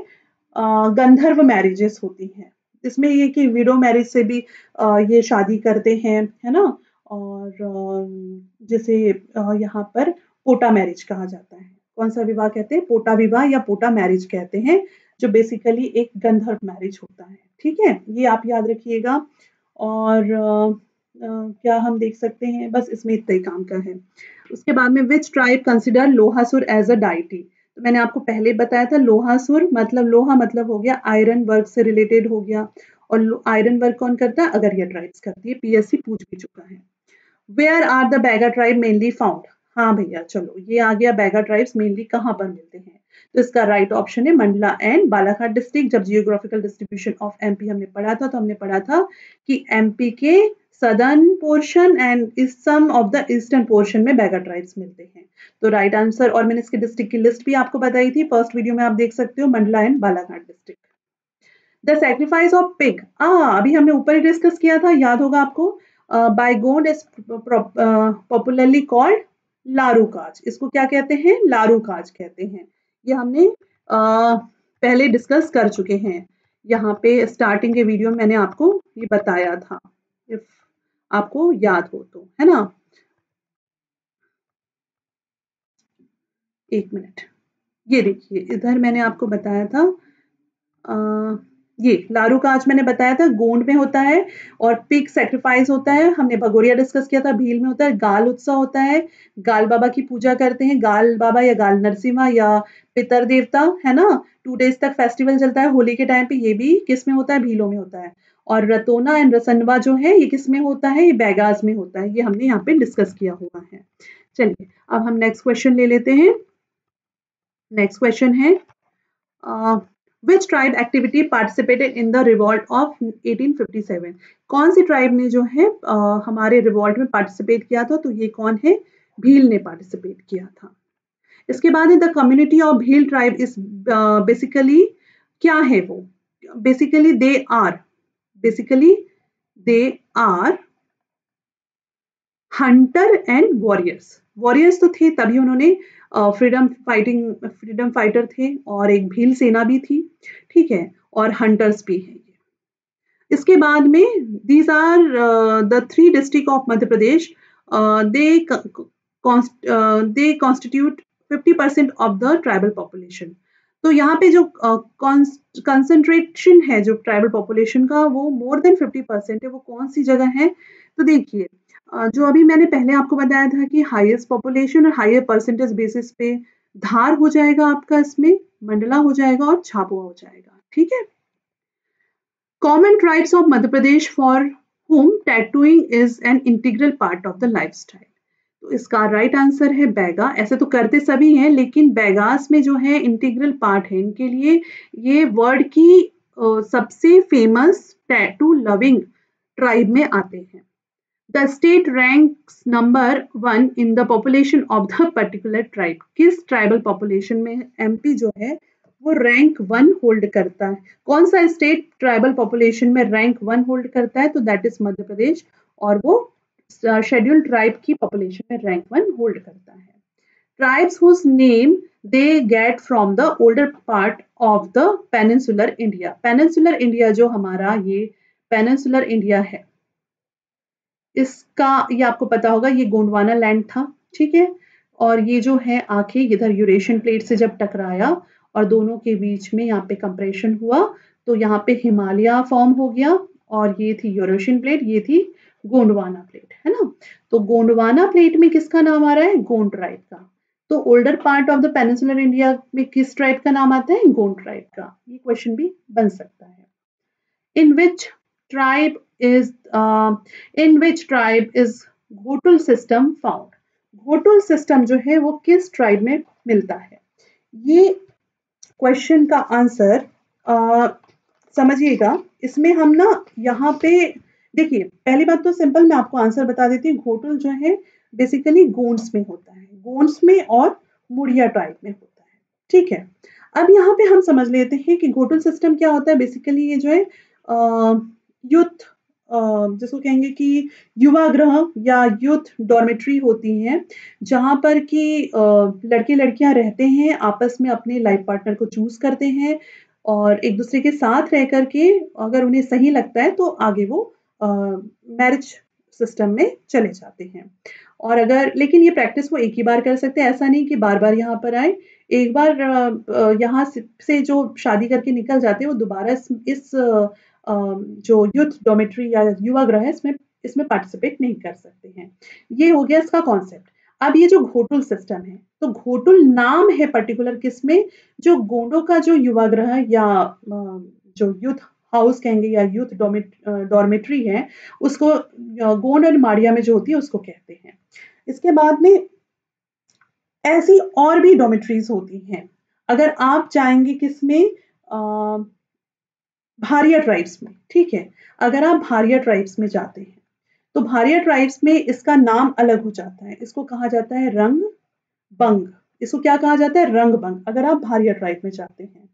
गंधर्व मैरिजेस होती हैं। इसमें ये कि विडो मैरिज से भी ये शादी करते हैं, है ना? और जैसे यहाँ पर पोटा मैरिज कहा जाता है। कौन सा विवाह कहते हैं? पोटा विवाह या पोटा मैरिज कहते हैं, जो बेसिकली एक गंधर्व मैरिज होता है। ठीक है, ये आप याद रखिएगा। और क्या हम देख सकते हैं? बस इसमें इतना ही काम का है। उसके बाद में which tribe consider Lohasur as a deity? तो मैंने आपको पहले बताया था, लोहासुर मतलब लोहा मतलब हो गया आयरन वर्क से रिलेटेड हो गया, और आयरन वर्क कौन करता है? अगरिया ट्राइब्स करती है। पीएससी पूछ भी चुका है। Where are the Baiga tribe mainly found? हाँ भैया, चलो ये आ गया, बैगा ट्राइब्स मेनली कहाँ पर मिलते हैं? तो इसका राइट ऑप्शन है मंडला एंड बालाघाट डिस्ट्रिक्ट। जब जियोग्राफिकल डिस्ट्रीब्यूशन ऑफ एमपी हमने पढ़ा था, तो हमने पढ़ा था कि एमपी के southern portion and some of the eastern portion में बैगा ट्राइब्स मिलते हैं। तो राइट आंसर, और मैंने इसके डिस्ट्रिक्ट की लिस्ट भी आपको बताई थी, फर्स्ट वीडियो में आप देख सकते हो, Mandla and Balaghat district. The sacrifice of pig, अभी हमने ऊपर ही डिस्कस किया था, याद होगा आपको। By Gond is popularly called Laru Kaj. इसको क्या कहते हैं? लारू काज कहते हैं। ये हमने पहले डिस्कस कर चुके हैं। यहाँ पे स्टार्टिंग के वीडियो में मैंने आपको ये बताया था, इफ आपको याद हो तो, है ना? एक मिनट, ये देखिए इधर मैंने आपको बताया था, ये लारू काज मैंने बताया था, गोंड में होता है। और पिग सेक्रीफाइस होता है, हमने भगोरिया डिस्कस किया था, भील में होता है। गाल उत्सव होता है, गाल बाबा की पूजा करते हैं, गाल बाबा या गाल नरसिम्हा या पितर देवता, है ना? 2 डेज तक फेस्टिवल चलता है होली के टाइम पे, ये भी किस में होता है? भीलों में होता है। और रतोना एंड रसनवा जो है, ये किस में होता है? ये बैगाज में होता है। ये हमने यहाँ पे डिस्कस किया हुआ है। चलिए अब हम नेक्स्ट क्वेश्चन ले लेते हैं। नेक्स्ट क्वेश्चन है, which tribe activity participated in the revolt of 1857? कौन सी ट्राइब ने जो है हमारे रिवॉल्ट में पार्टिसिपेट किया था? तो ये कौन है? भील ने पार्टिसिपेट किया था। इसके बाद है the community of Bhil tribe is basically, क्या है वो? Basically they are hunter and warriors. Warriors तो थे, तभी उन्होंने फ्रीडम फाइटर थे, और एक भील सेना भी थी, ठीक है, और हंटर्स भी है। इसके बाद में these are the 3 district of Madhya Pradesh. They constitute 50% of the tribal population. तो यहाँ पे जो कंसंट्रेशन है जो ट्राइबल पॉपुलेशन का वो मोर देन 50% है। वो कौन सी जगह है? तो देखिए जो अभी मैंने पहले आपको बताया था कि हाईएस्ट पॉपुलेशन और हाईयर परसेंटेज बेसिस पे धार हो जाएगा आपका, इसमें मंडला हो जाएगा और झाबुआ हो जाएगा। ठीक है। Common tribes of Madhya Pradesh for whom tattooing is an integral part of the lifestyle. तो इसका राइट आंसर है बैगा। ऐसे तो करते सभी हैं लेकिन बैगास में जो है इंटीग्रल पार्ट है इनके लिए। ये वर्ल्ड की सबसे फेमस टैटू लविंग ट्राइब में आते हैं। The state ranks number 1 in the population of the particular tribe. किस ट्राइबल पॉपुलेशन में एमपी जो है वो रैंक 1 होल्ड करता है? कौन सा स्टेट ट्राइबल पॉपुलेशन में रैंक 1 होल्ड करता है? तो दैट इज मध्य प्रदेश, और वो शेड्यूल्ड ट्राइब की पॉपुलेशन में रैंक 1 होल्ड करता है। Tribes whose name they get from the older part of the peninsular India. Peninsular India जो हमारा ये पेनिनसुलर इंडिया है, इसका ये आपको पता होगा ये गोंडवाना लैंड था। ठीक है। और ये जो है आके इधर यूरेशियन प्लेट से जब टकराया और दोनों के बीच में यहाँ पे कंप्रेशन हुआ तो यहाँ पे हिमालय फॉर्म हो गया और ये थी यूरेशियन प्लेट, ये थी गोंडवाना प्लेट, है ना। तो गोंडवाना प्लेट में किसका नाम आ रहा है? गोंड ट्राइब का। तो older part of the peninsular India में किस ट्राइब का नाम आता है? गोंड ट्राइब का। ये क्वेश्चन भी बन सकता है। In which tribe is Ghotul system found? Ghotul system जो है वो किस ट्राइब में मिलता है? ये क्वेश्चन का आंसर समझिएगा। इसमें हम ना यहाँ पे देखिए, पहली बात तो सिंपल मैं आपको आंसर बता देती हूँ। घोटुल जो है बेसिकली गोंड्स में होता है, गोंड्स में और मुड़िया ट्राइब में होता है। ठीक है। अब यहाँ पे हम समझ लेते हैं कि घोटुल सिस्टम क्या होता है। बेसिकली ये जो है यूथ जिसको कहेंगे कि युवा गृह या यूथ डॉर्मेट्री होती हैं, जहाँ पर कि लड़के लड़कियां रहते हैं, आपस में अपने लाइफ पार्टनर को चूज करते हैं और एक दूसरे के साथ रह करके अगर उन्हें सही लगता है तो आगे वो मैरिज सिस्टम में चले जाते हैं। और अगर लेकिन ये प्रैक्टिस वो एक ही बार कर सकते हैं, ऐसा नहीं कि बार बार यहाँ पर आए। एक बार यहाँ से जो शादी करके निकल जाते हैं वो दोबारा इस जो यूथ डॉर्मेट्री या युवा गृह है इसमें पार्टिसिपेट नहीं कर सकते हैं। ये हो गया इसका कॉन्सेप्ट। अब ये जो घोटुल सिस्टम है, तो घोटुल नाम है पर्टिकुलर किसमें? जो गोंडों का जो युवा गृह या जो यूथ हाउस कहेंगे या यूथ डॉर्मेट्री है, उसको गोंड और माड़िया में जो होती है उसको कहते हैं। इसके बाद में ऐसी और भी डॉर्मेट्रीज होती हैं। अगर आप चाहेंगे किसमें? भारिया ट्राइब्स में। ठीक है। अगर आप भारिया ट्राइब्स में जाते हैं तो भारिया ट्राइब्स में इसका नाम अलग हो जाता है। इसको कहा जाता है रंग बंग। इसको क्या कहा जाता है? रंग बंग। अगर आप भारिया ट्राइब में जाते हैं।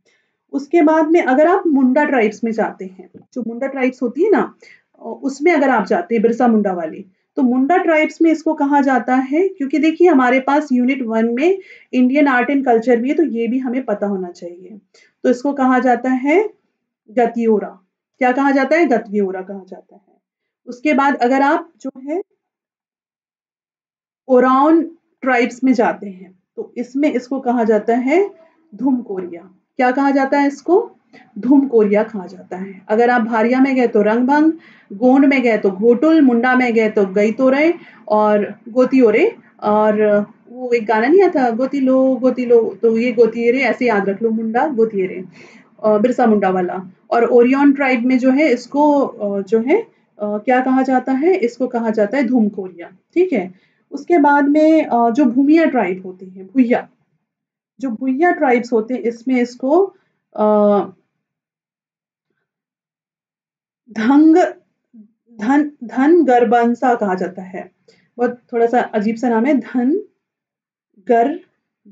उसके बाद में अगर आप मुंडा ट्राइब्स में जाते हैं, जो मुंडा ट्राइब्स होती है ना, उसमें अगर आप जाते हैं बिरसा मुंडा वाली, तो मुंडा ट्राइब्स में इसको कहा जाता है, क्योंकि देखिए हमारे पास यूनिट 1 में इंडियन आर्ट एंड कल्चर भी है तो ये भी हमें पता होना चाहिए। तो इसको कहा जाता है गतियोरा। क्या कहा जाता है? गतियोरा कहा जाता है। उसके बाद अगर आप जो है ओरान ट्राइब्स में जाते हैं तो इसमें इसको कहा जाता है धुम कोरिया। क्या कहा जाता है इसको? धुम कोरिया कहा जाता है। अगर आप भारिया में गए तो रंगभंग, गोंड में गए तो घोटुल, मुंडा में गए तो गईतोरे और गोतियोरे। और वो एक गाना नहीं आता गोतिलो, तो ये गोतियरे ऐसे याद रख लो, मुंडा गोतियरे बिरसा मुंडा वाला। और ओरियन ट्राइब में जो है इसको जो है क्या कहा जाता है? इसको कहा जाता है धूम कोरिया। ठीक है। उसके बाद में जो भूमिया ट्राइब होती है, भुइया, जो भुइया ट्राइब्स होते हैं इसमें इसको धंग धन धन गरबंसा कहा जाता है। बहुत थोड़ा सा अजीब सा नाम है, धन गर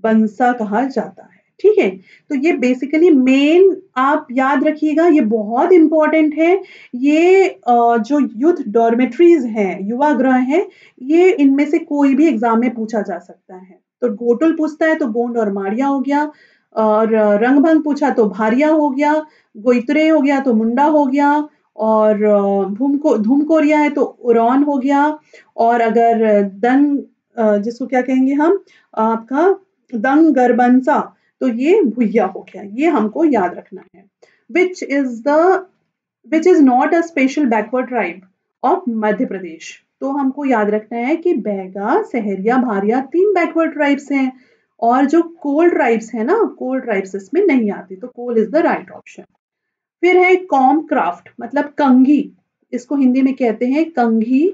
बंसा कहा जाता है। ठीक है। तो ये बेसिकली मेन आप याद रखिएगा, ये बहुत इंपॉर्टेंट है। ये जो यूथ डॉर्मेट्रीज हैं, युवा गृह हैं, ये इनमें से कोई भी एग्जाम में पूछा जा सकता है। तो घोटुल पूछता है तो गोंड और माड़िया हो गया, और रंगभंग पूछा तो भारिया हो गया, गोइत्रे हो गया तो मुंडा हो गया, और धूम कोरिया है तो उरॉन हो गया, और अगर जिसको क्या कहेंगे हम, आपका दंग गरबंसा, तो ये भुइया हो गया। ये हमको याद रखना है। Which is the which is not a special backward tribe of Madhya Pradesh. तो हमको याद रखना है कि बैगा, सहरिया, भारिया 3 बैकवर्ड ट्राइब्स हैं, और जो कोल ट्राइब्स है ना, कोल ट्राइब्स इसमें नहीं आती, तो Kol is the right option. फिर है कॉम क्राफ्ट, मतलब कंघी, इसको हिंदी में कहते हैं कंघी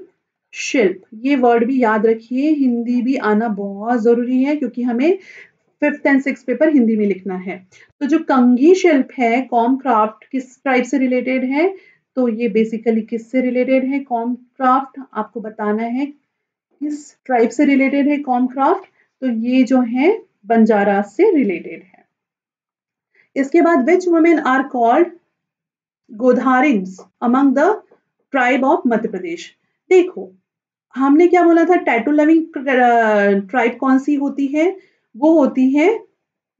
शिल्प। ये वर्ड भी याद रखिए, हिंदी भी आना बहुत जरूरी है क्योंकि हमें 5th and 6th paper Hindi में लिखना है। तो जो कंघी शिल्प है, कॉम क्राफ्ट किस टाइप से रिलेटेड है, तो ये बेसिकली किससे रिलेटेड है? कॉम क्राफ्ट आपको बताना है किस ट्राइब से रिलेटेड है कॉम क्राफ्ट, तो ये जो है बंजारा से रिलेटेड है। इसके बाद which women are called Godharins among the tribe of Madhya Pradesh. देखो, हमने क्या बोला था, टैटू लविंग ट्राइब कौन सी होती है? वो होती है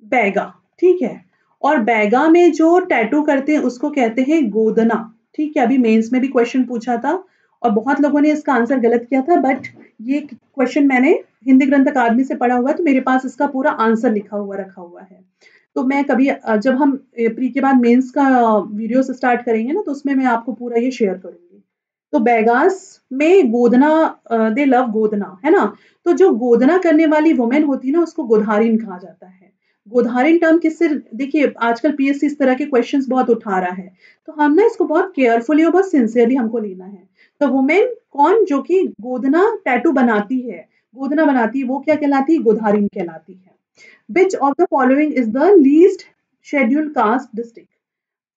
बैगा, ठीक है। और बैगा में जो टैटू करते हैं उसको कहते हैं गोदना, ठीक है। अभी मेंस में भी क्वेश्चन पूछा था और बहुत लोगों ने इसका आंसर गलत किया था, बट ये क्वेश्चन मैंने हिंदी ग्रंथ अकादमी से पढ़ा हुआ है, तो मेरे पास इसका पूरा आंसर लिखा हुआ रखा हुआ है। तो मैं कभी जब हम प्री के बाद मेंस का वीडियो स्टार्ट करेंगे ना, तो उसमें मैं आपको पूरा ये शेयर करूंगी। तो बैगास में गोदना, दे लव गोदना, है ना। तो जो गोदना करने वाली वुमेन होती है ना, उसको गोधारिन कहा जाता है। गोधारिन टर्म किससे, देखिए आजकल पीएससी इस तरह के क्वेश्चंस बहुत उठा रहा है, तो हम ना इसको बहुत केयरफुली और बहुत सिंसियरली हमको लेना है। तो वुमेन कौन जो कि गोदना टैटू बनाती है, गोदना बनाती है, वो क्या कहलाती है? गोधारिन कहलाती है। Which of the following is the least scheduled caste district.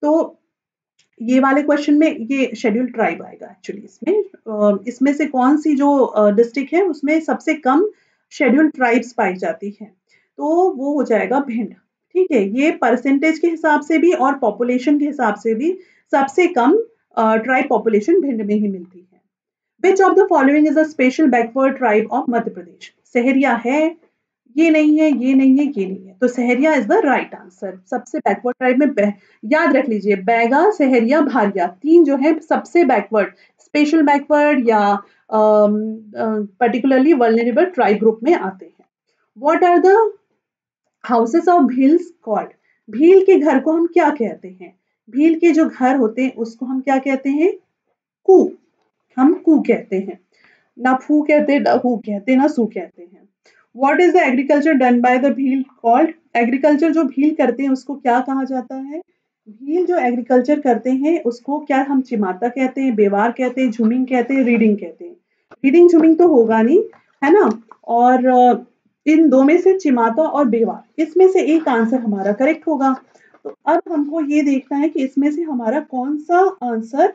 तो ये वाले क्वेश्चन में ये शेड्यूल ट्राइब आएगा एक्चुअली इसमें। इसमें से कौन सी जो डिस्ट्रिक्ट है उसमें सबसे कम शेड्यूल ट्राइब्स पाई जाती है, तो वो हो जाएगा भिंड, ठीक है। ये परसेंटेज के हिसाब से भी और पॉपुलेशन के हिसाब से भी सबसे कम ट्राइब पॉपुलेशन भिंड में ही मिलती है। Which of the following is a special backward tribe of Madhya Pradesh? Sahariya है, ये नहीं है, ये नहीं है, ये नहीं है, तो Sahariya is the right answer. सबसे बैकवर्ड ट्राइब में याद रख लीजिए, बैगा, सहरिया, भारिया 3 जो है सबसे बैकवर्ड, स्पेशल बैकवर्ड या पर्टिकुलरली वल्नरेबल ट्राइब ग्रुप में आते हैं। What are the houses of Bhils called? Bhil के घर को हम क्या कहते हैं? भील के जो घर होते हैं उसको हम क्या कहते हैं? कू, हम कू कहते हैं, ना फू कहते, ना हु कहते, ना सू कहते हैं। What is the agriculture done by the Bhil called? Agriculture जो भील करते हैं उसको क्या कहा जाता है? भील जो एग्रीकल्चर करते हैं उसको क्या हम चिमाता कहते हैं, बेवार कहते हैं, झूमिंग कहते हैं, रीडिंग कहते हैं? रीडिंग झूमिंग तो होगा नहीं, है ना। और इन दो में से चिमाता और बेवार, इसमें से एक आंसर हमारा करेक्ट होगा। तो अब हमको ये देखना है कि इसमें से हमारा कौन सा आंसर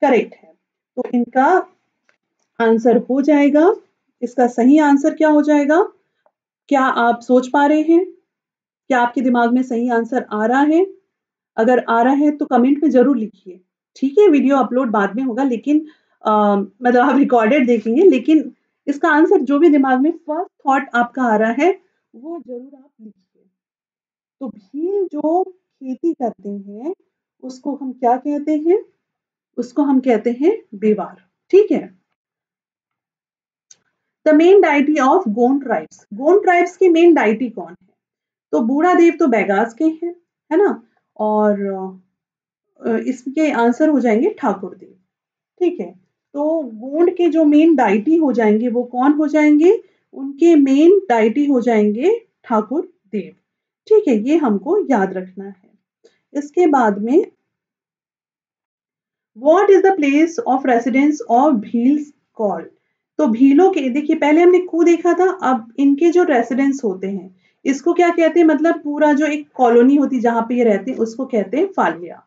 करेक्ट है। तो इनका आंसर हो जाएगा, इसका सही आंसर क्या हो जाएगा? क्या आप सोच पा रहे हैं? क्या आपके दिमाग में सही आंसर आ रहा है? अगर आ रहा है तो कमेंट में जरूर लिखिए, ठीक है। वीडियो अपलोड बाद में होगा, लेकिन मतलब आप रिकॉर्डेड देखेंगे, लेकिन इसका आंसर जो भी दिमाग में फर्स्ट थॉट आपका आ रहा है वो जरूर आप लिखिए। तो भील जो खेती करते हैं उसको हम क्या कहते हैं? उसको हम कहते हैं बेवार, ठीक है। The main deity of Gond tribes, Gond tribes की मेन डाइटी कौन है? तो बूढ़ा देव तो बैगास के हैं, है ना। और इसके आंसर हो जाएंगे ठाकुर देव, ठीक है। तो गोंड के जो मेन डाइटी हो जाएंगे वो कौन हो जाएंगे? उनके मेन डाइटी हो जाएंगे ठाकुर देव, ठीक है। ये हमको याद रखना है। इसके बाद में what is the place of residence of Bhils called? तो भीलों के, देखिए पहले हमने कू देखा था, अब इनके जो रेसिडेंस होते हैं इसको क्या कहते हैं? मतलब पूरा जो एक कॉलोनी होती है जहां पे ये रहते हैं उसको कहते हैं फालिया।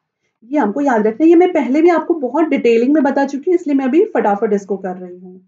ये हमको याद रखना है, ये मैं पहले भी आपको बहुत डिटेलिंग में बता चुकी हूँ, इसलिए मैं अभी फटाफट इसको कर रही हूँ।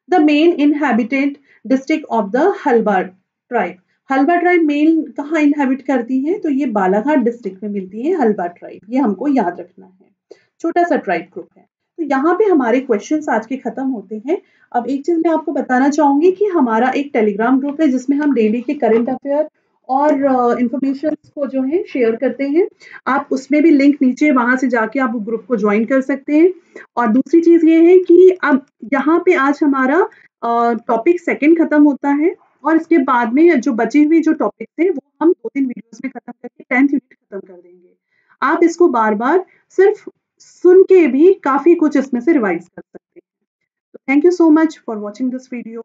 The main inhabited district of the Halba tribe, Halba tribe main कहाँ इनहेबिट करती है? तो ये बालाघाट डिस्ट्रिक्ट में मिलती है हल्बा ट्राइब, ये हमको याद रखना है। छोटा सा ट्राइब ग्रुप है। तो यहाँ पे हमारे क्वेश्चंस आज के खत्म होते हैं। अब एक चीज मैं आपको बताना चाहूंगी कि हमारा एक टेलीग्राम ग्रुप है जिसमें हम डेली के करंट अफेयर और इंफॉर्मेशन को जो है शेयर करते हैं। आप उसमें भी लिंक नीचे वहाँ से जाके आप ग्रुप को ज्वाइन कर सकते हैं। और दूसरी चीज़ ये है कि अब यहाँ पे आज हमारा टॉपिक सेकंड खत्म होता है और इसके बाद में जो बची हुई जो टॉपिक थे वो हम 2-3 वीडियोज़ में खत्म करके 10th यूनिट खत्म कर देंगे। आप इसको बार-बार सिर्फ सुन के भी काफ़ी कुछ इसमें से रिवाइज़ कर सकते हैं। तो thank you so much for watching this video.